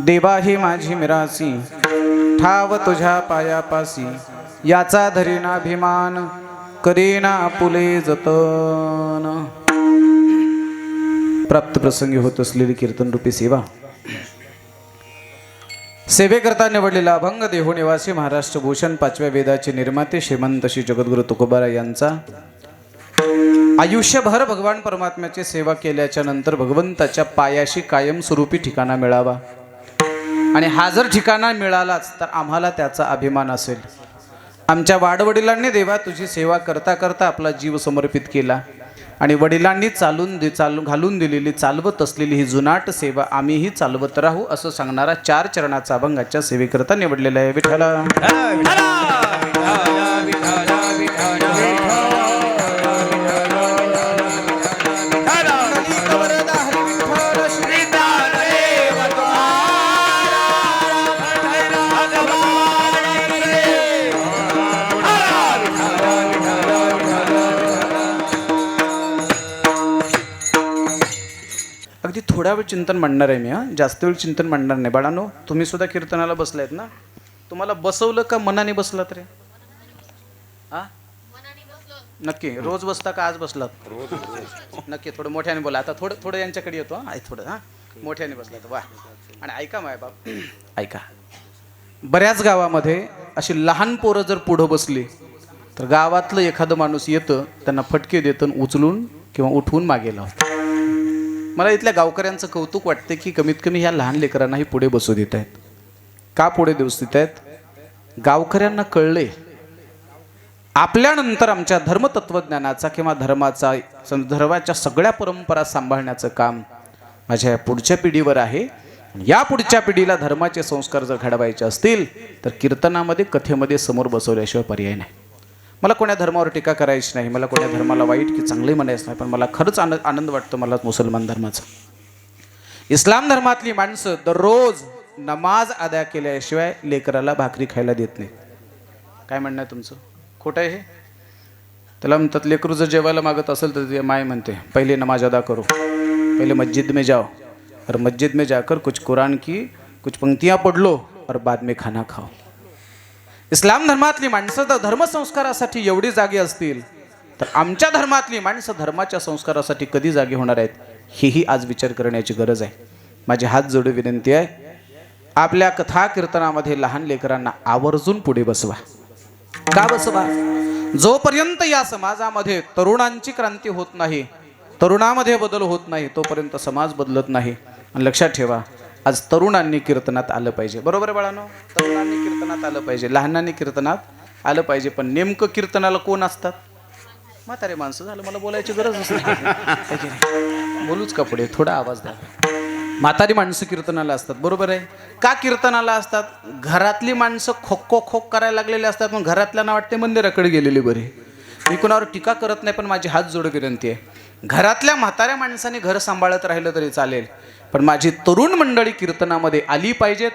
देवा ही माझी मिरासी, ठाव तुझ्या पायापासी, याचा धरीनाभिमान, करीना आपुले जतन. प्राप्त प्रसंगी होत असलेली कीर्तन रूपी सेवा, सेवेकरता निवडलेला अभंग देहू निवासी महाराष्ट्र भूषण 5व्या वेदाचे निर्माते श्रीमंत श्री जगद्गुरु तुकोबाराय यांचा आयुष्यभर भगवान परमात्म्याची सेवा केल्याच्या नंतर भगवंताच्या पायाशी कायम स्वरूपी ठिकाणा मिळावा. आणि हा जर ठिकाणा मिळालाच तर आम्हाला त्याचा अभिमान असेल. आमच्या वाडवडिलांनी देवा तुझी सेवा करता करता आपला जीव समर्पित केला आणि वडिलांनी घालून दिलेली चालवत असलेली ही जुनाट सेवा आम्हीही चालवत राहू असं सांगणारा 4 चरणाचा अभंगाच्या सेवेकरता निवडलेला आहे. विठ्ठला अगदी थोडा वेळ चिंतन मांडणार आहे मी. जास्त वेळ चिंतन मांडणार नाही. बाळांनो, तुम्ही सुद्धा कीर्तनाला बसलायत ना? तुम्हाला बसवलं का मनाने बसलात रे? हा, नक्की रोज बसता का आज बसलात? नक्की थोडं मोठ्याने बोला. आता थोडं यांच्याकडे येतो. थोडं मोठ्याने बसलात. वा. आणि ऐका माय बाप, ऐका, बऱ्याच गावामध्ये अशी लहान पोरं जर पुढं बसली तर गावातलं एखादं माणूस येतं, त्यांना फटके देतं, उचलून किंवा उठवून मागे लावतं. मला इथल्या गावकऱ्यांचं कौतुक वाटते की कमीत कमी ह्या लहान लेकरांनाही पुढे बसू देत आहेत. का पुढे बसू देत आहेत? गावकऱ्यांना कळले आपल्यानंतर आमच्या धर्मतत्वज्ञानाचा किंवा धर्माच्या सगळ्या परंपरा सांभाळण्याचं काम माझ्या पुढच्या पिढीवर आहे. या पुढच्या पिढीला धर्माचे संस्कार जर घडवायचे असतील तर कीर्तनामध्ये, कथेमध्ये समोर बसवल्याशिवाय पर्याय नाही. मला कोण्या धर्मावर टीका करायची नाही, मला कोण्या धर्माला वाईट की चांगले म्हणायचं नाही, पण मला खरंच आनंद वाटतो मला मुसलमान धर्माचा. इस्लाम धर्मातली माणसं दररोज नमाज अदा केल्याशिवाय लेकराला भाकरी खायला देत नाही. काय म्हणणं आहे तुमचं? खोटं आहे हे? त्याला म्हणतात लेकरू जर जेवायला मागत असेल तर माय म्हणते पहिले नमाज अदा करो, पहिले मस्जिद में जाओ और मस्जिद में जाकर कुछ कुरान की कुछ पंक्तियाँ पढ़ लो और बाद में खाना खाओ. इस्लाम धर्मातली माणसं तर धर्मसंस्कारासाठी एवढी जागी असतील तर आमच्या धर्मातली माणसं धर्माच्या संस्कारासाठी कधी जागी होणार आहेत हेही आज विचार करण्याची गरज आहे. माझी हात जोडून विनंती आहे, आपल्या कथा कीर्तनामध्ये लहान लेकरांना आवर्जून पुढे बसवा. का बसवा? जोपर्यंत या समाजामध्ये तरुणांची क्रांती होत नाही, तरुणामध्ये बदल होत नाही, तोपर्यंत समाज बदलत नाही. आणि लक्षात ठेवा, आज तरुणांनी कीर्तनात आलं पाहिजे. बरोबर आहे बाळांनो? तरुणांनी कीर्तनात आलं पाहिजे, लहानांनी कीर्तनात आलं पाहिजे. पण नेमकं कीर्तनाला कोण असतात? म्हातारे माणसं. झालं, मला बोलायची गरजच नाही. बोलूच का पुढे? थोडा आवाज द्या. म्हातारी माणसं कीर्तनाला असतात. बरोबर आहे. का कीर्तनाला असतात? घरातली माणसं खोक करायला लागलेली असतात, पण घरातल्यांना वाटते मंदिराकडे गेलेली बरी. मी कोणावर टीका करत नाही, पण माझी हात जोड विनंती आहे, घरातल्या म्हाताऱ्या माणसाने घर सांभाळत राहिलं तरी चालेल, पण माझी तरुण मंडळी कीर्तनामध्ये आली पाहिजेत.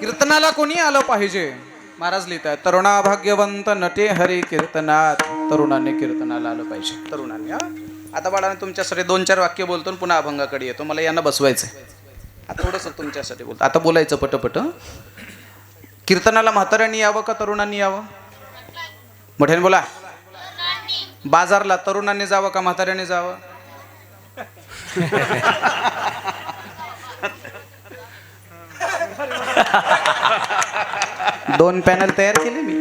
कीर्तनाला कोणी आलं पाहिजे? महाराज लिहितात, तरुणा भाग्यवंत नटे हरी कीर्तनात. तरुणांनी कीर्तनाला आलं पाहिजे. तरुणांनी. आता बाळाने तुमच्यासाठी 2-4 वाक्य बोलतो, पुन्हा अभंगाकडे येतो. मला यांना बसवायचं आहे. आता थोडंसं तुमच्यासाठी बोलतो. आता बोलायचं पटपट. कीर्तनाला म्हाताऱ्यांनी यावं का तरुणांनी यावं? मोठ्याने बोला. बाजारला तरुणांनी जावं का म्हाताऱ्यांनी जावं? दोन पॅनल तयार केले मी.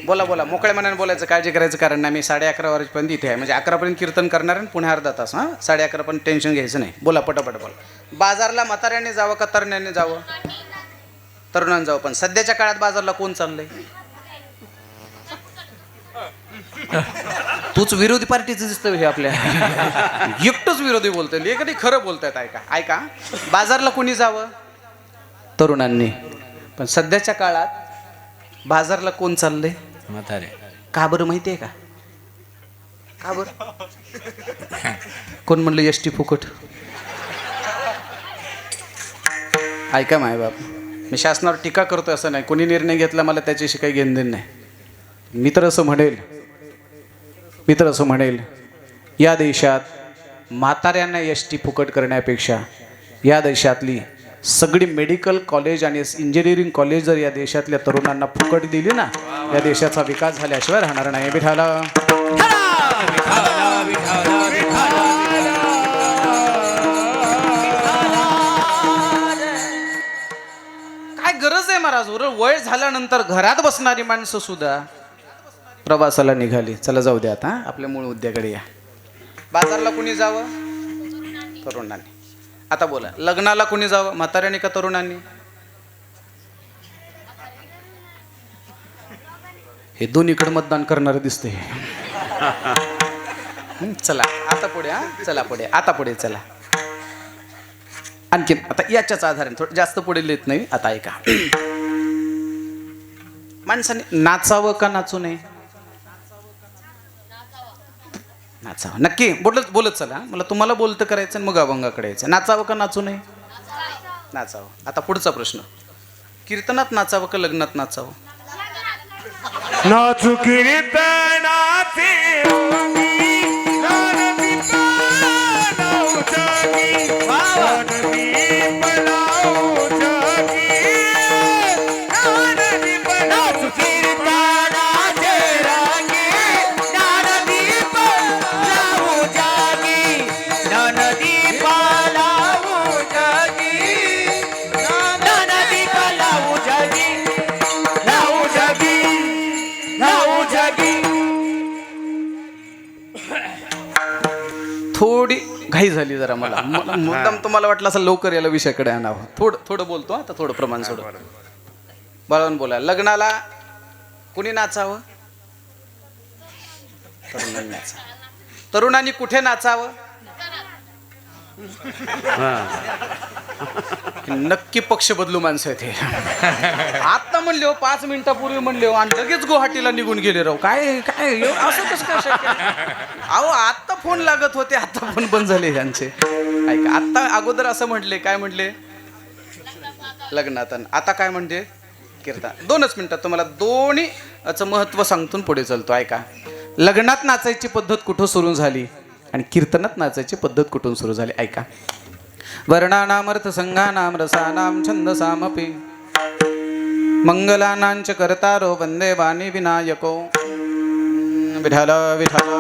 बोला बोला, मोकळ्या मनाने बोलायचं, काळजी करायचं कारण नाही. मी 11:30 वाजेपर्यंत इथे आहे, म्हणजे 11पर्यंत कीर्तन करणार आणि पुणे अर्धा तास. 11:30 पण टेन्शन घ्यायचं नाही. बोला पटापट बोला. बाजारला म्हाताऱ्याने जावं का तरुणांनी जावं? तरुणांनी जावं. पण सध्याच्या काळात बाजारला कोण चाललंय? तूच विरोधी पार्टीचं दिसतं हे आपल्या एकटंच विरोधी बोलतोय एखादी खरं बोलतायत. ऐका बाजारला कोणी जावं? तरुणांनी. पण सध्याच्या काळात बाजारला कोण चाललंय? म्हातारे. का बरं माहितीये का? का बरं? कोण म्हणलं एसटी फुकट? ऐका माय बाप, मी शासनावर टीका करतोय असं नाही. कोणी निर्णय घेतला मला त्याच्याशी काही घेणदेण नाही. मी तर असं म्हणेल या देशात म्हाताऱ्यांना एसटी फुकट करण्यापेक्षा या देशातली सगळी मेडिकल कॉलेज आणि इंजिनिअरिंग कॉलेज जर या देशातल्या तरुणांना फुकट दिली ना, या देशाचा विकास झाल्याशिवाय राहणार नाही. विठाला काय गरज आहे महाराज? वय झाल्यानंतर घरात बसणारी माणसं सुद्धा प्रवासाला निघाली. चला जाऊ द्या आता आपल्या मूळ मुद्द्याकडे या. बाजारला कुणी जावं? तरुणांनी. आता बोला, लग्नाला कुणी जावं? म्हाताऱ्याने का तरुणांनी? हे दोन्हीकडे मतदान करणारे दिसते. चला आता पुढे. चला पुढे, आता पुढे चला. आणखी आता याच्याच आधाराने थोडं जास्त पुढे लिहित नाही. आता ऐका, माणसाने नाचावं का नाचू नये? नाचावं. नक्की बोलत चला. मला तुम्हाला बोलतं करायचं मग अभंगाकडे यायचं. नाचावं का नाचू नये? नाचावं. आता पुढचा प्रश्न, कीर्तनात नाचावं का लग्नात नाचावं? नाचू कीर्तनाचे थोडी घाई झाली जरा मला. मुद्दाम तुम्हाला वाटलं असं लवकर याला विषयाकडे आणावं. थोडं बोलतो. आता थोडं प्रमाण सोडून बळवून बोला. लग्नाला कुणी नाचावं? तरुणांनी नाचावं. तरुणांनी कुठे नाचावं? नक्की पक्ष बदलू माणसं आहेत हे. आता म्हणले हो, 5 मिनिटापूर्वी म्हणले हो आणि लगेच गुवाहाटीला निघून गेले राव. काय काय असं कसं काय शक्य? अहो आता फोन लागत होते, आता फोन बंद झाले यांचे. ऐका, आता अगोदर असं म्हटले, काय म्हटले? लग्नात. आता काय म्हणते? कीर्तन. 2च मिनिटात तुम्हाला दोन्हीचं महत्व सांगतून पुढे चालतो. ऐका, लग्नात नाचायची पद्धत कुठं सुरू झाली आणि कीर्तनात नाचायची पद्धत कुठून सुरू झाली? ऐका. वर्णानामर्थ संघानाम रसानाम छंदसामपि मंगलानांच कर्तारो वंदे वाणी विनायको. विठाला विठाला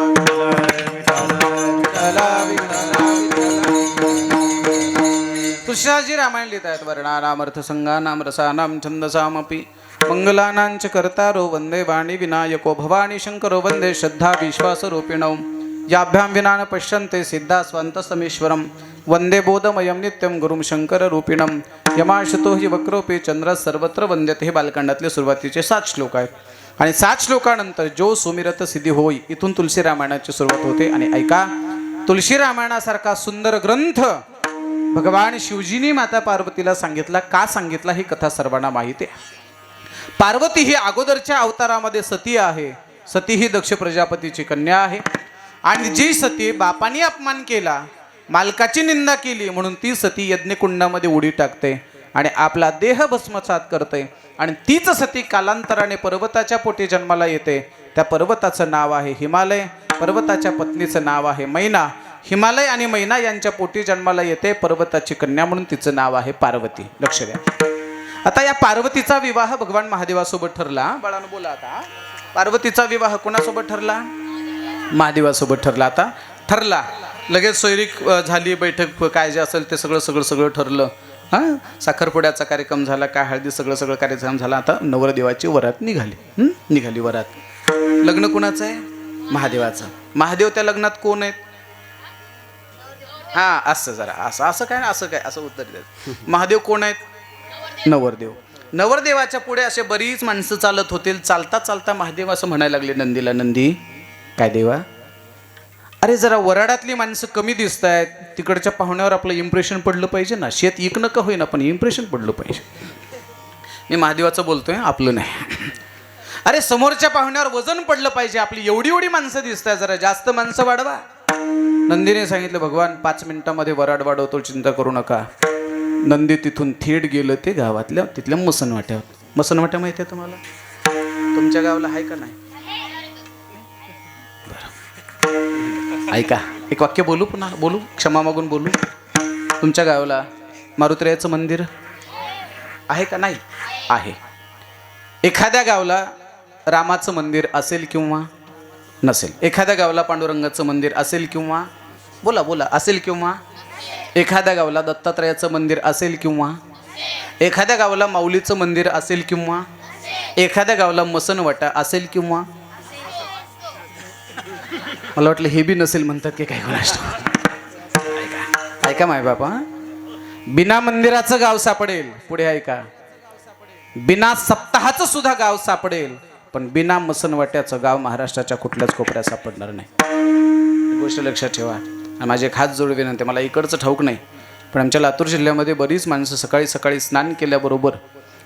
तुळशीदासजी रामायण लिहित आहेत. वर्णानाम अर्थ संघानाम रसानाम छंदसामपि मंगलानांच कर्तारो वंदे वाणी विनायको. भवानी शंकरो वंदे श्रद्धा विश्वास रूपिणौ. याभ्याम विना न पश्यन्ते सिद्धा स्वान्तसमीश्वरं. वंदे बोधमयं नित्यं गुरुं शंकर रूपिणं. यमाशतो हि वक्रोपी चंद्र सर्वत्र वंद्यते. हे बालकांडातले सुरुवातीचे 7 श्लोक आहेत. आणि 7 श्लोकानंतर जो सुमिरत सिद्धी होई, इथून तुलसी रामायणाची सुरुवात होते. आणि ऐका, तुलसी रामायणासारखा सुंदर ग्रंथ भगवान शिवजींनी माता पार्वतीला सांगितला. का सांगितला ही कथा सर्वांना माहिती आहे. पार्वती ही अगोदरच्या अवतारामध्ये सती आहे. सती ही दक्ष प्रजापतीची कन्या आहे. आणि जी सती बापाने अपमान केला, मालकाची निंदा केली, म्हणून ती सती यज्ञकुंडामध्ये उडी टाकते आणि आपला देह भस्मसात करते. आणि तीच सती कालांतराने पर्वताच्या पोटी जन्माला येते. त्या पर्वताचं नाव आहे हिमालय. पर्वताच्या पत्नीचं नाव आहे मैना. हिमालय आणि मैना यांच्या पोटी जन्माला येते. पर्वताची कन्या म्हणून तिचं नाव आहे पार्वती. लक्ष द्या. आता या पार्वतीचा विवाह भगवान महादेवासोबत ठरला. बाळानं बोला. आता पार्वतीचा विवाह कोणासोबत ठरला? महादेवासोबत ठरला. आता ठरला लगेच सोयरीक झाली, बैठक काय जे असेल ते सगळं ठरलं. हां, साखरपुड्याचा कार्यक्रम झाला, काय हळदी सगळं कार्यक्रम झाला. आता नवरदेवाची वरात निघाली वरात. लग्न कुणाचं आहे? महादेवाचं. महादेव त्या लग्नात कोण आहेत? हां, असं जरा असं काय असं उत्तर द्या. महादेव कोण आहेत? नवरदेव. नवरदेवाच्या पुढे असे बरीच माणसं चालत होतील. चालता चालता महादेव असं म्हणायला लागले नंदीला, नंदी काय देवा अरे जरा वराडातली माणसं कमी दिसत आहेत, तिकडच्या पाहुण्यावर आपलं इम्प्रेशन पडलं पाहिजे ना. शेत इकणं का होईना पण इम्प्रेशन पडलं पाहिजे. मी महादेवाचं बोलतोय, आपलं नाही. अरे समोरच्या पाहुण्यावर वजन पडलं पाहिजे. आपली एवढी एवढी माणसं दिसत आहेत, जरा जास्त माणसं वाढवा. नंदीने सांगितलं, भगवान 5 मिनिटामध्ये वराड वाढवतो, चिंता करू नका. नंदी तिथून थेट गेलं ते गावातल्या तिथल्या मसनवाट्यावर. मसनवाट्या माहिती आहे तुम्हाला? तुमच्या गावाला आहे का नाही? ऐका, एक वाक्य बोलू, पुन्हा बोलू, क्षमा मागून बोलू. तुमच्या गावाला मारुतीरायाचं मंदिर आहे का नाही? आहे. एखाद्या गावाला रामाचं मंदिर असेल किंवा नसेल. एखाद्या गावाला पांडुरंगाचं मंदिर असेल किंवा, बोला बोला, असेल किंवा. एखाद्या गावाला दत्तात्रयाचं मंदिर असेल किंवा. एखाद्या गावाला माऊलीचं मंदिर असेल किंवा. एखाद्या गावाला मसनवाटा असेल किंवा. मला वाटलं हे बी नसेल म्हणतात की काय कोणाष्ट. ऐका माय बापा, बिना मंदिराचं गाव सापडेल. पुढे ऐका, बिना सप्ताहाचं सुद्धा गाव सापडेल, पण बिना मसनवाट्याचं गाव महाराष्ट्राच्या कुठल्याच कोपऱ्यात सापडणार नाही. गोष्ट लक्षात ठेवा. आणि माझे एक हात जोड विनंती, मला इकडचं ठाऊक नाही, पण आमच्या लातूर जिल्ह्यामध्ये बरीच माणसं सकाळी सकाळी स्नान केल्याबरोबर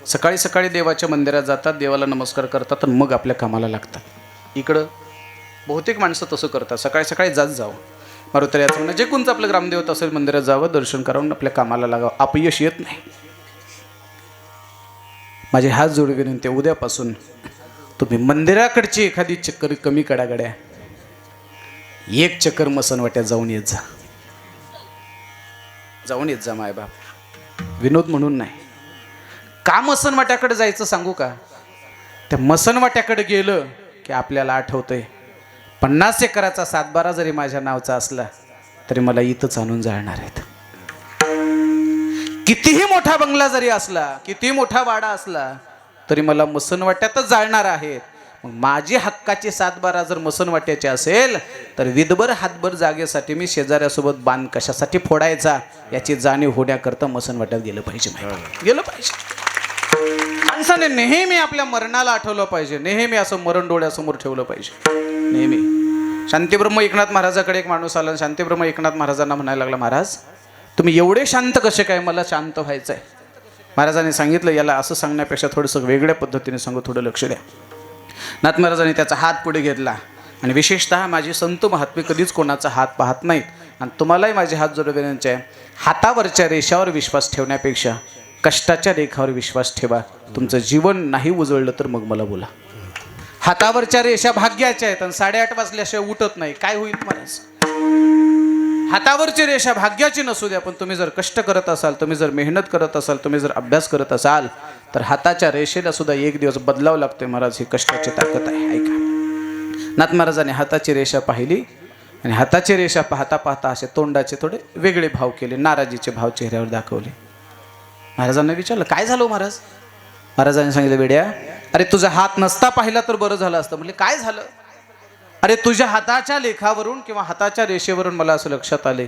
सकाळी सकाळी देवाच्या मंदिरात जातात, देवाला नमस्कार करतात आणि मग आपल्या कामाला लागतात. इकडं बहुतेक माणसं तसं करतात. सकाळी सकाळी जावं, मारुतीरायाचं म्हणणं, जे कोणतं आपलं ग्रामदेवत असेल मंदिरात जावं, दर्शन करावून आपल्या कामाला लागावं. अपयश येत नाही. माझे हात जोड विनंती, उद्यापासून तुम्ही मंदिराकडची एखादी चक्कर कमी करा गड्या. एक चक्कर मसनवाट्यात जाऊन येत जा. जाऊन येत जा मायबाप. विनोद म्हणून नाही. का मसनवाट्याकडे जायचं सांगू का? त्या मसनवाट्याकडे गेलं की आपल्याला आठवतंय, 50 एकराचा सातबारा जरी माझ्या नावचा असला तरी मला इथंच आणून जाळणार आहेत. कितीही मोठा बंगला जरी असला, कितीही मोठा वाडा असला तरी मला मसनवाट्यातच जाळणार आहेत. मग माझी हक्काची सातबारा जर मसनवाट्याची असेल तर विधभर हातभर जागेसाठी मी शेजाऱ्यासोबत बांध कशासाठी फोडायचा याची जाणीव होण्याकरता मसनवाट्यात गेलं पाहिजे. गेलं पाहिजे. माणसाने नेहमी आपल्या मरणाला आठवलं पाहिजे. नेहमी असं मरण डोळ्यासमोर ठेवलं पाहिजे. नेहमी. शांतीब्रह्म एकनाथ महाराजाकडे एक माणूस आला. शांतीब्रह्म एकनाथ महाराजांना म्हणायला लागला, महाराज तुम्ही एवढे शांत कसे काय? मला शांत व्हायचं आहे. महाराजांनी सांगितलं, याला असं सांगण्यापेक्षा थोडंसं वेगळ्या पद्धतीने सांगू, थोडं लक्ष द्या. नाथ महाराजांनी त्याचा हात पुढे घेतला आणि विशेषतः माझी संत महात्मे कधीच कोणाचा हात पाहत नाहीत आणि तुम्हालाही माझे हात जोडून विनंती आहे, हातावरच्या रेषावर विश्वास ठेवण्यापेक्षा कष्टाच्या रेखावर विश्वास ठेवा. तुमचं जीवन नाही उजळलं तर मग मला बोला. हातावरच्या रेषा भाग्याच्या आहेत आणि 8:30 वाजल्याशिवाय उठत नाही. काय होईल महाराज? हातावरची रेषा भाग्याची नसू द्या, पण तुम्ही जर कष्ट करत असाल, तुम्ही जर मेहनत करत असाल, तुम्ही जर अभ्यास करत असाल तर हाताच्या रेषेला सुद्धा एक दिवस बदलावं लागते महाराज. ही कष्टाची ताकद आहे. ऐका, नाथ महाराजांनी हाताची रेषा पाहिली आणि हाताची रेषा पाहता पाहता असे तोंडाचे थोडे वेगळे भाव केले, नाराजीचे भाव चेहऱ्यावर दाखवले. महाराजांना विचारलं, काय झालं महाराज? महाराजांनी सांगितलं, वेड्या, अरे तुझा हात नसता पाहिला तर बरं झालं असतं. म्हणजे काय झालं? अरे तुझ्या हाताच्या लेखावरून किंवा हाताच्या रेषेवरून मला असं लक्षात आले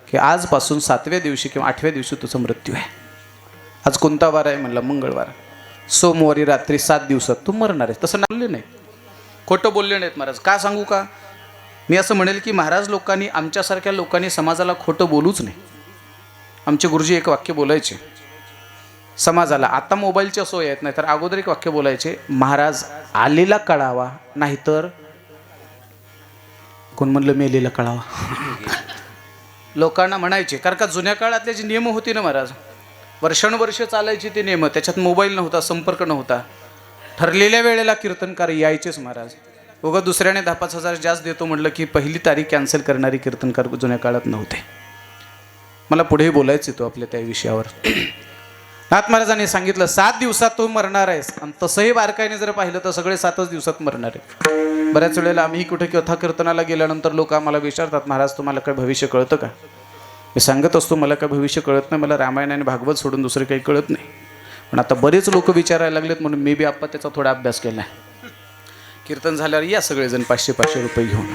की आजपासून 7व्या दिवशी किंवा 8व्या दिवशी तुझा मृत्यू आहे. आज कोणता वार आहे? म्हणलं मंगळवार. सोमवारी रात्री 7 दिवसात तू मरणार आहे. तसं बोलले नाही, खोटं बोलले नाहीत महाराज. का सांगू का? मी असं म्हणेल की महाराज लोकांनी, आमच्यासारख्या लोकांनी समाजाला खोटं बोलूच नाही. आमचे गुरुजी एक वाक्य बोलायचे समाजाला. आता मोबाईलच्या सोय आहेत, नाही तर अगोदर एक वाक्य बोलायचे, महाराज आलेला कळावा नाहीतर कोण म्हणलं मेलेला कळावा. लोकांना म्हणायचे, कारण का जुन्या काळातले जे नियम होते ना महाराज, वर्षानुवर्ष चालायचे ते नियम. त्याच्यात मोबाईल नव्हता, संपर्क नव्हता. ठरलेल्या वेळेला कीर्तनकार यायचेच महाराज. उगा दुसऱ्याने 10-5 हजार जास्त देतो म्हटलं की पहिली तारीख कॅन्सल करणारी कीर्तनकार जुन्या काळात नव्हते. मला पुढेही बोलायचं तो आपल्या त्या विषयावर. नाथ महाराजांनी सांगितलं 7 दिवसात तू मरणार आहेस. आणि तसंही बारकाईने जर पाहिलं तर सगळे 7च दिवसात मरणार आहे. बऱ्याच वेळेला आम्ही कुठे कथा कीर्तनाला गेल्यानंतर लोक आम्हाला विचारतात, महाराज तुम्हाला काय भविष्य कळतं का? मी सांगत असतो, मला काय भविष्य कळत नाही. मला रामायण आणि भागवत सोडून दुसरं काही कळत नाही. पण आता बरेच लोक विचारायला लागलेत म्हणून मी बी आप्पा त्याचा थोडा अभ्यास केला आहे. कीर्तन झाल्यावर या सगळेजण 500-500 रुपये घेऊन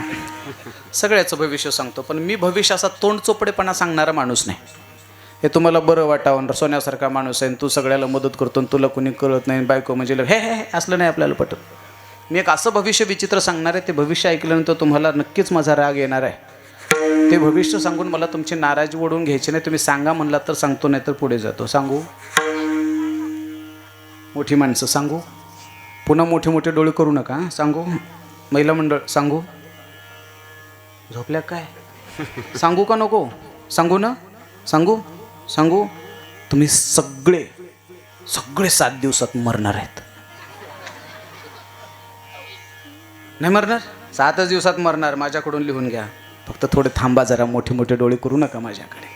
सगळ्याचं भविष्य सांगतो. पण मी भविष्य असा तोंड चोपडेपणा सांगणारा माणूस नाही. हे तुम्हाला बरं वाटावं, सोन्यासारखा माणूस आहे, तू सगळ्याला मदत करतो, तुला कोणी कळत नाही, बायको म्हणजे हे हे असलं नाही आपल्याला पटत. मी एक असं भविष्य विचित्र सांगणार आहे, ते भविष्य ऐकल्यानंतर तुम्हाला नक्कीच माझा राग येणार आहे. ते भविष्य सांगून मला तुमची नाराजी ओढून घ्यायची नाही. तुम्ही सांगा म्हणला तर सांगतो, नाही तर पुढे जातो. सांगू? मोठी माणसं सांगू? पुन्हा मोठे मोठे डोळे करू नका. सांगू? महिला मंडळ सांगू? झोपल्या काय? सांगू का नको? सांगू ना? सांगू? सांगू? तुम्ही सगळे 7 दिवसात मरणार आहेत. नाही मरणार? 7च दिवसात मरणार. माझ्याकडून लिहून घ्या. फक्त थोडे थांबा जरा. मोठे मोठे डोळे करू नका माझ्याकडे.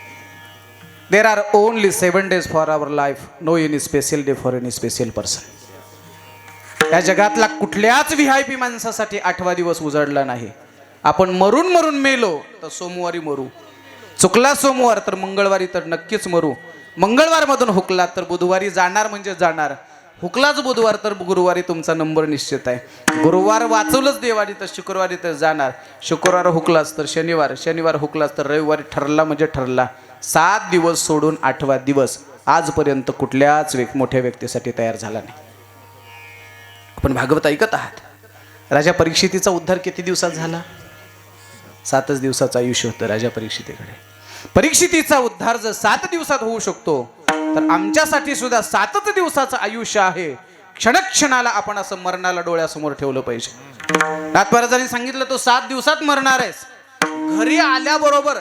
There are only 7 days for our life. No any special day for any special person. या जगातला कुठल्याच VIP माणसासाठी 8वा दिवस उजाडला नाही. आपण मरून मरून मेलो तर सोमवारी मरू. चुकला सोमवार तर मंगळवारी तर नक्कीच मरू. मंगळवारमधून हुकला तर बुधवारी जाणार म्हणजे जाणार. हुकलाच बुधवार तर गुरुवारी तुमचा नंबर निश्चित आहे. गुरुवार वाचवलंच देवारी तर शुक्रवारी तर जाणार. शुक्रवार हुकलाच तर शनिवार. शनिवार हुकलाच तर रविवारी ठरला म्हणजे ठरला. 7 दिवस सोडून 8वा दिवस आजपर्यंत कुठल्याच मोठ्या व्यक्तीसाठी तयार झाला नाही. आपण भागवत ऐकत आहात. राजा परीक्षितीचा उद्धार किती दिवसात झाला? 7च दिवसाचं आयुष्य होतं राजा परीक्षितीकडे. परीक्षितीचा उद्धार जर 7 दिवसात होऊ शकतो तर आमच्यासाठी सुद्धा 7च दिवसाचं आयुष्य आहे. क्षणक्षणाला आपण असं मरणाला डोळ्यासमोर ठेवलं पाहिजे. नाथमहाराजांनी सांगितलं तो 7 दिवसात मरणार आहेस. घरी आल्याबरोबर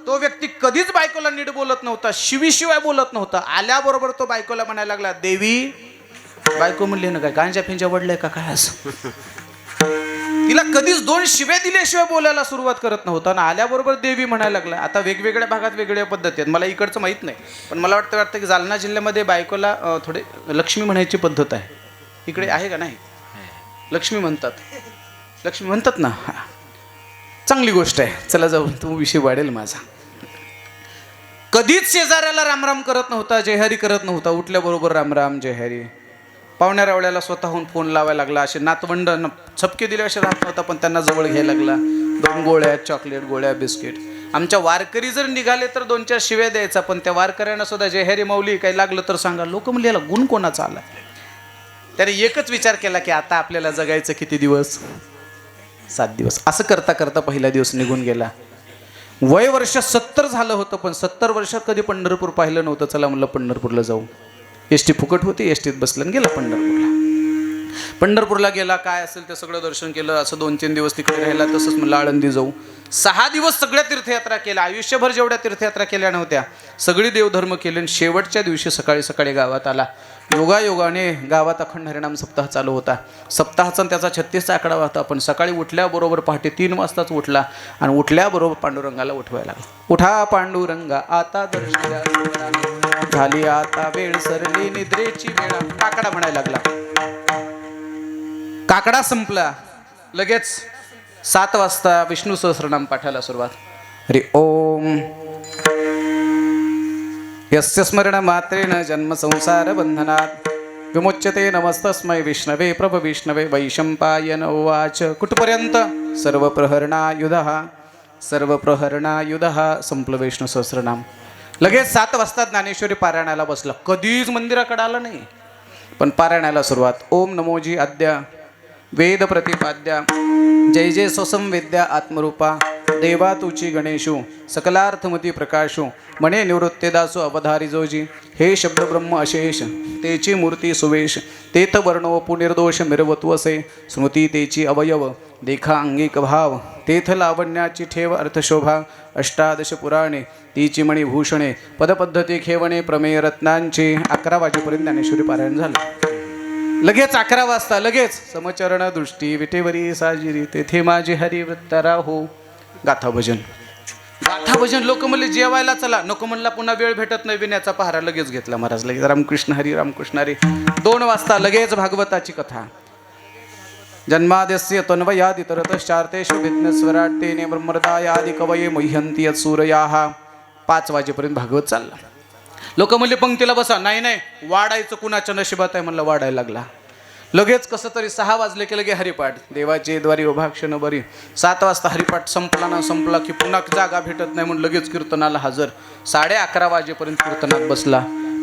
तो व्यक्ती कधीच बायकोला नीट बोलत नव्हता. शिवीशिवाय बोलत नव्हता. आल्याबरोबर तो बायकोला म्हणायला लागला देवी. बायको म्हणली ना काय गांजा फिंजा वडलंय का काय असं. तिला कधीच 2 शिव्या दिल्याशिवाय बोलायला सुरुवात करत नव्हता. आणि आल्याबरोबर देवी म्हणायला लागला. आता वेगवेगळ्या भागात वेगवेगळ्या पद्धती आहेत. मला इकडचं माहीत नाही, पण मला वाटतं की जालना जिल्ह्यामध्ये बायकोला थोडे लक्ष्मी म्हणायची पद्धत आहे. इकडे आहे का नाही? लक्ष्मी म्हणतात. लक्ष्मी म्हणतात ना. चांगली गोष्ट आहे. चला जाऊ. तो विषय वाढेल माझा. कधीच शेजाऱ्याला रामराम करत नव्हता. जयहरी करत नव्हता. उठल्याबरोबर रामराम जयहरी. पाहुण्या रावळ्याला स्वतःहून फोन लावायला लागला. असे नातवंड छपके दिले असे राहत नव्हता, पण त्यांना जवळ घ्यायला लागला. 2 गोळ्या चॉकलेट, गोळ्या बिस्किट. आमच्या वारकरी जर निघाले तर 2-4 शिव्या द्यायचा, पण त्या वारकऱ्यांना सुद्धा जयहरी माऊली काही लागलं तर सांगा. लोक म्हणले याला गुण कोणाचा आला? त्याने एकच विचार केला की आता आपल्याला जगायचं किती दिवस? 7 दिवस. असं करता करता पहिला दिवस निघून गेला. वय वर्ष 70 झालं होतं, पण 70 वर्षात कधी पंढरपूर पाहिलं नव्हतं. चला म्हणलं पंढरपूरला जाऊ. एसटी फुकट होती. एसटीत बसलं आणि गेला पंढरपूरला. पंढरपूरला गेला. काय असेल ते सगळं दर्शन केलं. असं 2-3 दिवस तिकडे राहिला. तसंच म्हणलं आळंदी जाऊ. 6 दिवस सगळ्या तीर्थयात्रा केल्या. आयुष्यभर जेवढ्या तीर्थयात्रा केल्या नव्हत्या सगळी देवधर्म केले. आणि शेवटच्या दिवशी सकाळी सकाळी गावात आला. योगायोगाने गावात अखंड हरिनाम सप्ताह चालू होता. सप्ताहाचा त्याचा 36चा आकडा होता. पण सकाळी उठल्याबरोबर पहाटे 3 वाजताच उठला. आणि उठल्याबरोबर पांडुरंगाला उठवायला लागला. उठा पांडुरंगा आता दर्शन झाली, आता वेळ सरली निद्रेची वेळा. काकडा म्हणायला लागला. काकडा संपला. लगेच 7 वाजता विष्णू सहस्रनाम पाठाला सुरुवात. हरि ओम. यस्य स्मरण मात्रेण जन्म संसार बंधनात् विमुच्यते नमस्तस्मै विष्णवे प्रभ विष्णवे. वैशंपायन उवाच. कुठपर्यंत? सर्व प्रहरणायुधः सर्व प्रहरणायुधः. संपलं विष्णू सहस्रनाम. लगेच 7 वाजता ज्ञानेश्वरी पारायणाला बसला. कधीच मंदिराकडे आला नाही, पण पारायणाला सुरुवात. ओम नमोजी आद्या वेद प्रतिपाद्या जय जय स्वसंवेद्या आत्मरूपा देवा तुची गणेशू सकलार्थमती प्रकाशू मने निवृत्तेदासो अवधारी जोजी. हे शब्द ब्रह्म अशेष तेची मूर्ती सुवेश तेथ वर्णव पुनिर्दोष मिरवत्वसे स्मृती तेची अवयव देखा अंगिक भाव तेथ लावण्याची ठेव अर्थशोभा. 18 पुराणे तीची मणिभूषणे पदपद्धती खेवणे प्रमेय रत्नांची. 11 वाजेपर्यंत ज्ञानेश्वरी पारायण झालं. लगेच 11 वाजता लगेच समचरण दृष्टी विटेवरी साजिरी तेथे माझे हरी वृत्तारा हो. गाथा भजन. गाथा भजन. लोक म्हणले जेवायला चला. नको म्हणला पुन्हा वेळ भेटत नाही. विण्याचा पहारा लगेच घेतला महाराज. लगेच रामकृष्ण हरी रामकृष्ण हरी. 2 वाजता लगेच भागवताची कथा. जन्माद्यस्य तन्वयादितरतश्चार्तेषु विघ्नस्वराट् तेने ब्रह्मरदायादि कवये मुह्यन्ति यत्सूरयाः. 5 वाजेपर्यंत भागवत चालला. लोक म्हणले पंक्तीला बसा. नाही नाही वाढायचं कुणाच्या नशिबात आहे म्हणलं. वाढायला लागला. लगेच कसं तरी 6 वाजले की लगे हरिपाठ. देवाचे द्वारी उभाक्षण बरी. 7 वाजता हरिपाठ संपला ना संपला की पुन्हा जागा भेटत नाही म्हणून लगेच कीर्तनाला हजर. 11:30 वाजेपर्यंत कीर्तनात बसला.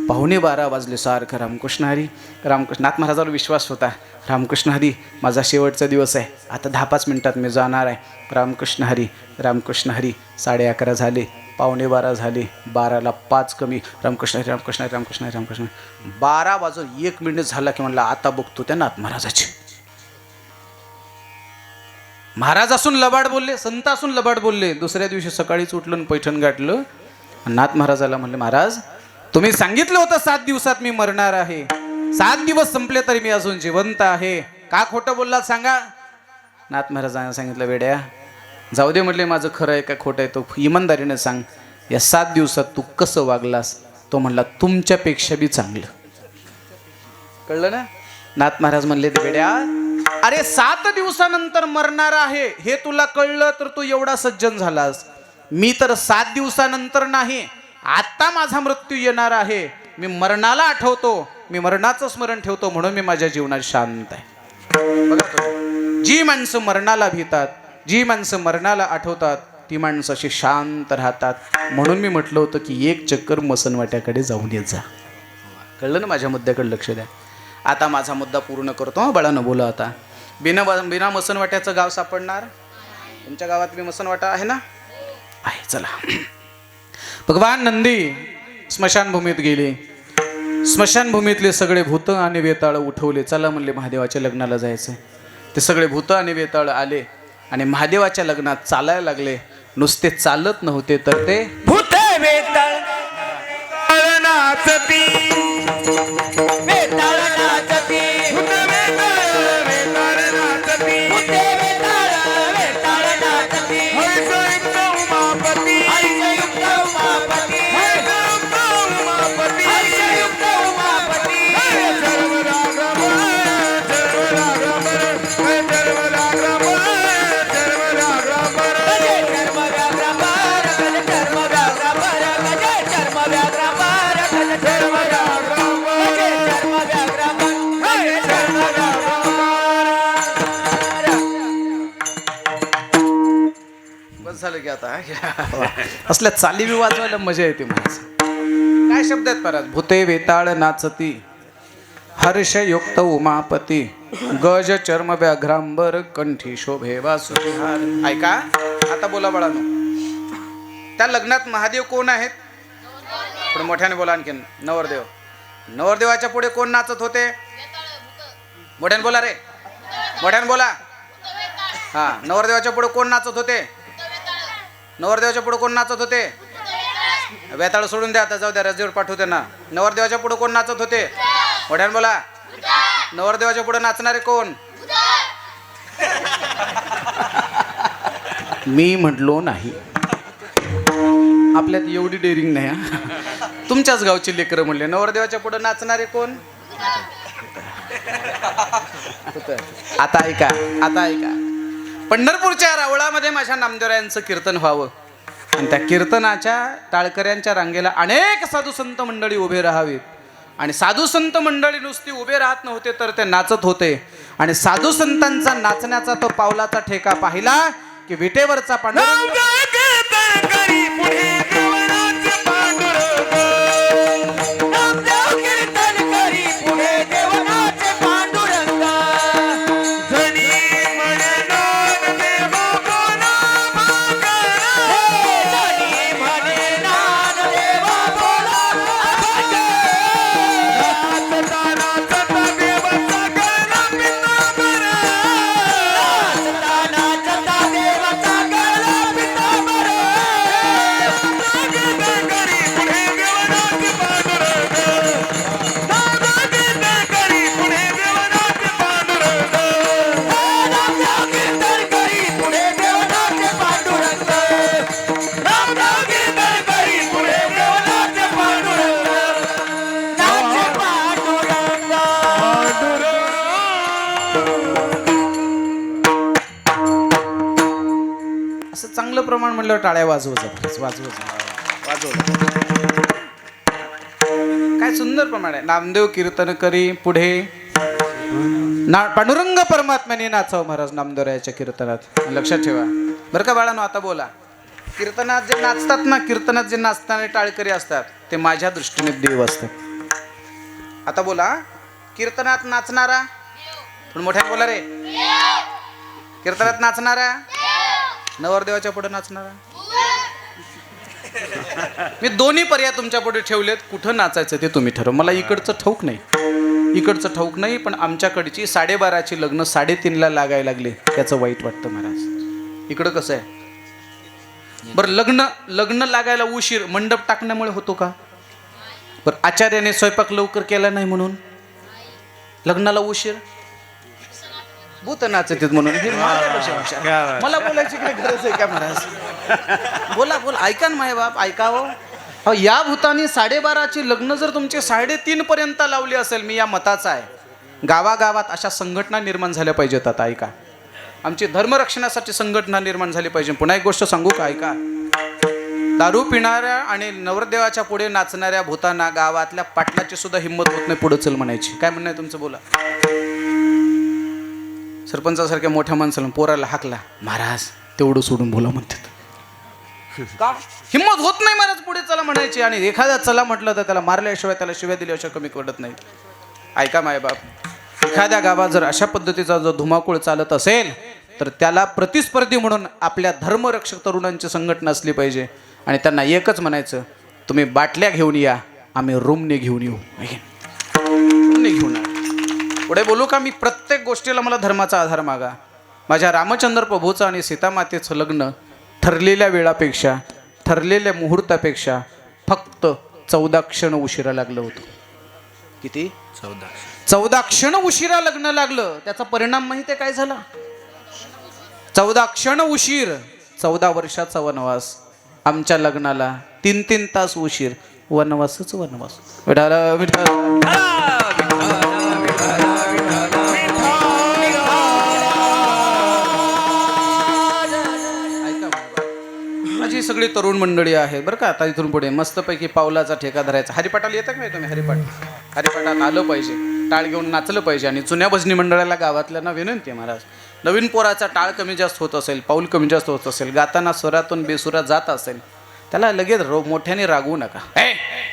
12:15 वाजले सारखं रामकृष्ण हरी रामकृष्ण. नाथ महाराजाला विश्वास होता, रामकृष्ण हरी माझा शेवटचा दिवस आहे, आता 10-5 मिनिटात मी जाणार आहे. रामकृष्ण हरी रामकृष्ण हरी. 11:30 झाले, 12:15 झाले, 12ला 5 कमी. रामकृष्ण हरी रामकृष्ण हरी रामकृष्ण हरी रामकृष्ण हरी. 12 वाजून 1 मिनिट झाला की म्हणलं आता बघतो त्या नाथ महाराजाची. महाराज असून लबाड बोलले, संत असून लबाड बोलले. दुसऱ्या दिवशी सकाळीच उठलं आणि पैठण गाठलं. नाथ महाराजाला म्हणले, महाराज तुम्ही सांगितलं होतं 7 दिवसात मी मरणार आहे, 7 दिवस संपले तरी मी अजून जिवंत आहे, का खोटं बोललात सांगा. नाथ महाराजांना सांगितलं, वेड्या जाऊ दे म्हटले, माझं खरं आहे का खोटं आहे तो इमानदारीने सांग, या 7 दिवसात तू कसं वागलास. तो म्हणला, तुमच्यापेक्षा बी चांगलं. कळलं ना. नाथ महाराज म्हणले, ते वेड्या अरे 7 दिवसानंतर मरणार आहे हे तुला कळलं तर तू एवढा सज्जन झालास. मी तर 7 दिवसानंतर नाही, आता माझा मृत्यू येणार आहे, मी मरणाला आठवतो, मी मरणाचं स्मरण ठेवतो, म्हणून मी माझ्या जीवनात शांत आहे. बघा तुम्ही, जी माणसं मरणाला भीतात, जी माणसं मरणाला आठवतात, ती माणसं अशी शांत राहतात. म्हणून मी म्हटलं होतं की एक चक्कर मसनवाट्याकडे जाऊन येत जा. कळलं ना. माझ्या मुद्द्याकडे लक्ष द्या. आता माझा मुद्दा पूर्ण करतो. बाळानं बोला आता. बिना मसनवाट्याचं गाव सापडणार. तुमच्या गावात बी मसनवाटा आहे ना. आहे. चला. भगवान नंदी स्मशानभूमीत गेले. स्मशानभूमीतले सगळे भूत आणि वेताळ उठवले. चला म्हणले महादेवाच्या लग्नाला जायचं. ते सगळे भूत आणि वेताळ आले आणि महादेवाच्या लग्नात चालायला लागले. नुसते चालत नव्हते तर ते भूत वेताळ नाचती, वेताळ नाचती, भूत वेताळ वेताळ नाचती, भूत वेताळ वेताळ नाचती. हर्षयुक्त उमापती, हर्षयुक्त उमापती, हर्षयुक्त उमापती, हर्षयुक्त उमापती. सर्व रागम सर्व रागम सर्व रागम सर्व रागम सर्व रागम सर्व बस झालं की आता. असल्या चाली बी वाजवायला मजा येते माणसं. काय शब्द आहेत परत. भूते वेताळ नाचती, हर्षयुक्त उमापती, गज चर्म व्याघ्रांबर, कंठी शोभे वासुहार. ऐका आता बोला बाळानो. त्या लग्नात महादेव कोण आहेत. थोडं मोठ्याने बोला आणखीन. नवरदेव. नवरदेवाच्या पुढे कोण नाचत होते. मोठ्याने बोला रे, मोठ्याने बोला. हा. नवरदेवाच्या पुढे कोण नाचत होते. नवरदेवाच्या पुढे कोण नाचत होते. वेताळ सोडून द्या आता, जाऊ द्या, रजेवर पाठवते ना. नवरदेवाच्या पुढे कोण नाचत होते. मोठ्याने बोला. नवरदेवाच्या पुढे नाचणारे कोण. मी म्हटलो नाही, आपल्यात एवढी डेअरिंग नाही. तुमच्याच गावची लेकरं म्हणले नवरदेवाच्या पुढे नाचणारे कोण. आता ऐका, आता ऐका. पंढरपूरच्या रावळामध्ये माझ्या नामदेवरायांचं कीर्तन व्हावं आणि त्या कीर्तनाच्या टाळकऱ्यांच्या रांगेला अनेक साधू संत मंडळी उभे राहावीत. आणि साधू संत मंडळी नुसती उभे राहत नव्हते तर ते नाचत होते. आणि साधू संतांचा नाचण्याचा तो पावलाचा ठेका पाहिला की विटेवरचा पांडुरंग चांगलं प्रमाण म्हणल्यावर टाळ्या वाजवत काय सुंदर प्रमाण आहे. नामदेव कीर्तन करी पुढे पांडुरंग परमात्म्याने नाचावं महाराज नामदेवरायाच्या कीर्तनात. लक्षात ठेवा बरं का बाळांनो. आता बोला. कीर्तनात जे नाचतात ना, कीर्तनात जे नाचणारे टाळकरी असतात ते माझ्या दृष्टीने देव असतात. आता बोला, कीर्तनात नाचणारा, पण मोठ्याने बोला रे. कीर्तनात नाचणारा, नवरदेवाच्या पुढे नाचणारा. मी दोन्ही पर्याय तुमच्या पुढे ठेवलेत. कुठं नाचायचं ते तुम्ही ठरवा. मला इकडचं ठाऊक नाही, इकडचं ठाऊक नाही, पण आमच्याकडची 12:30ची लग्न 3:30ला लागायला लागले, त्याचं वाईट वाटतं महाराज. इकडं कसं आहे बरं, लग्न लागायला उशीर मंडप टाकण्यामुळे होतो का? बरं, आचार्याने स्वयंपाक लवकर केला नाही म्हणून लग्नाला उशीर? भूत नाचत म्हणून. हे मला बोलायची काय गरज आहे का महाराज? बोला बोला, ऐका ना माय बाप, ऐकावं. हो, या भूतानी 12:30ची लग्न जर तुमचे 3:30 पर्यंत लावली असेल, मी या मताचा आहे. गावागावात अशा संघटना निर्माण झाल्या पाहिजेत. आता ऐका, आमची धर्मरक्षणासाठी संघटना निर्माण झाली पाहिजे. पुन्हा एक गोष्ट सांगू का? ऐका, दारू पिणाऱ्या आणि नवरदेवाच्या पुढे नाचणाऱ्या भूतांना गावातल्या पाटलाची सुद्धा हिंमत होत नाही पुढे चल म्हणायची. काय म्हणणं आहे तुमचं? बोला. सरपंचासारख्या मोठ्या माणसाला पोराला हाकला, महाराज तेवढं सोडून बोला म्हणतात. का हिंमत होत नाही महाराज पुढे चला म्हणायची? आणि एखादा चला म्हटलं तर त्याला मारल्याशिवाय, त्याला शिव्या दिल्याशिवाय कमी पडत नाही. ऐका मायबाप, एखाद्या गावात जर अशा पद्धतीचा जो धुमाकूळ चालत असेल तर त्याला प्रतिस्पर्धी म्हणून आपल्या धर्मरक्षक तरुणांची संघटना असली पाहिजे. आणि त्यांना एकच म्हणायचं, तुम्ही बाटल्या घेऊन या, आम्ही रूमने घेऊन येऊ. रूमने घेऊन या. पुढे बोलू का? मी प्रत्येक गोष्टीला मला धर्माचा आधार मागा. माझ्या रामचंद्र प्रभूचं आणि सीतामातेचं लग्न ठरलेल्या वेळापेक्षा, ठरलेल्या मुहूर्तापेक्षा फक्त 14 क्षण उशिरा लागलं होतं. किती? 14 क्षण उशिरा लग्न लागलं. त्याचा परिणाम माहिती आहे काय झाला? 14 क्षण उशीर, 14 वर्षाचा वनवास. आमच्या लग्नाला 3-3 तास उशीर, वनवासच वनवास. विठाल विठाल. माझी सगळी तरुण मंडळी आहे बरं का. आता इथून पुढे मस्तपैकी पावलाचा ठेका धरायचा. हरिपाठाला येतं का नाही तुम्ही? हरिपाठात आलं पाहिजे, टाळ घेऊन नाचलं पाहिजे. आणि जुन्या भजनी मंडळाला गावातल्यांना विनंती आहे महाराज, नवीन पोराचा टाळ कमी जास्त होत असेल, पाऊल कमी जास्त होत असेल, गाताना स्वरातून बेसुरा जात असेल, त्याला लगेच मोठ्याने रागवू नका.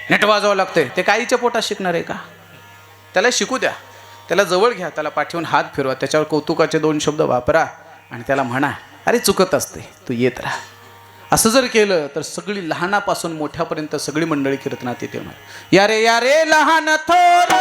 नेट वाजवावं लागतंय. ते काहीच्या पोटात शिकणार आहे का? त्याला शिकू द्या, त्याला जवळ घ्या, त्याला पाठवून हात फिरवा, त्याच्यावर कौतुकाचे 2 शब्द वापरा आणि त्याला म्हणा, अरे चुकत असते, तू येत राहा. असं जर केलं तर सगळी लहानापासून मोठ्यापर्यंत सगळी मंडळी कीर्तनात येते. या रे या रे लहान थोर,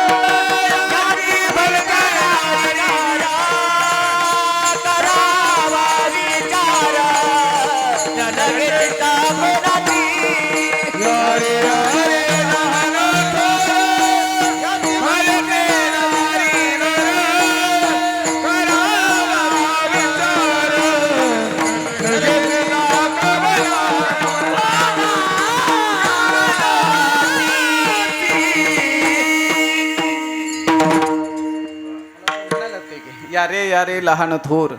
या रे लहान थोर,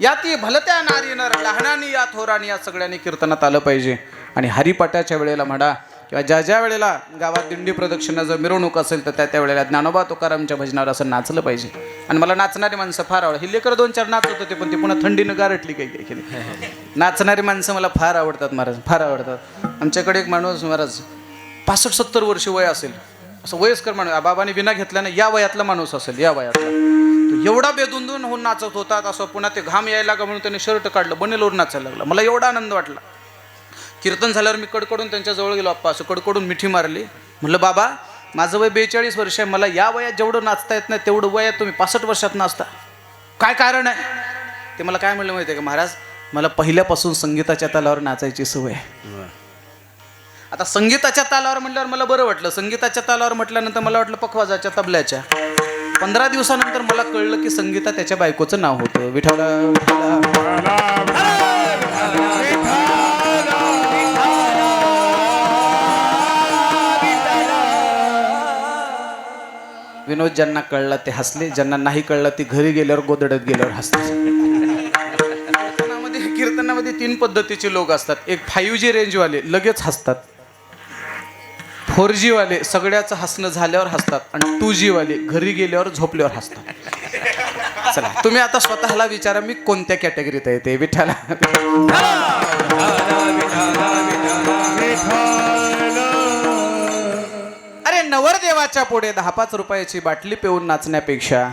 या ती भलत्या नारी नर लहानानी या थोरानी, या सगळ्यांनी कीर्तनात आलं पाहिजे. आणि हरिपाठाच्या वेळेला म्हणा किंवा ज्या ज्या वेळेला गावात दिंडी प्रदक्षिणा जर मिरवणूक असेल तर त्या वेळेला ज्ञानोबा तुकारामच्या भजनावर असं नाचलं पाहिजे. आणि मला नाचणारी माणसं फार आवडतात. ही लेकरं 2-4 नाचत होते, पण ती पुन्हा थंडीनं गारटली काही. नाचणारी माणसं मला फार आवडतात महाराज, फार आवडतात. आमच्याकडे एक माणूस महाराज 65-70 वर्ष वय असेल, असं वयस्कर माणूस, बाबाने विना घेतल्याने या वयातला माणूस असेल, या वयातला. एवढा बेधुंदून होऊन नाचत होतात. असं पुन्हा ते घाम यायला का म्हणून त्याने शर्ट काढलं, बनेलवर नाचायला लागला. मला एवढा आनंद वाटला. कीर्तन झाल्यावर मी कडकडून त्यांच्या जवळ गेलो. आप्पा असं कडकडून मिठी मारली. म्हटलं, बाबा माझं वय 42 वर्ष आहे, मला या वयात जेवढं नाचता येत नाही तेवढं वयात तुम्ही 65 वर्षात नाचता, काय कारण आहे? ते मला काय म्हणलं माहिती आहे का? महाराज, मला पहिल्यापासून संगीताच्या तालावर नाचायची सवय आहे. आता संगीताच्या तालावर म्हटल्यावर मला बरं वाटलं. संगीताच्या तालावर म्हटल्यानंतर मला वाटलं पखवाजाच्या, तबल्याच्या. 15 दिवसानंतर मला कळलं की संगीता त्याच्या बायकोचं नाव होतं. विठ्ठल विनोद ज्यांना कळला ते हसले, ज्यांना नाही कळलं ती घरी गेल्यावर गोदडत गेल्यावर हसले. कीर्तनामध्ये 3 पद्धतीचे लोक असतात. एक 5G रेंजवाले लगेच हसतात, 4G वाले सगळ्याचं हसणं झाल्यावर हसतात, आणि 2G वाले घरी गेल्यावर झोपल्यावर हसतात. चला तुम्ही आता स्वतःला विचारा, मी कोणत्या कॅटेगरीत आहे ते. विठ्ठला अरे नवर देवाच्या पुढे 10-5 रुपयाची बाटली पिऊन नाचण्यापेक्षा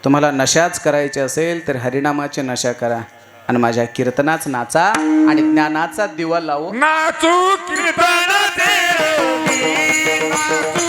तुम्हाला नशाच करायचे असेल तर हरिनामाची नशा करा आणि माझ्या कीर्तनाच नाचा आणि ज्ञानाचा दिवा लावून नाचू कीर्तनाचे योगी, नाचू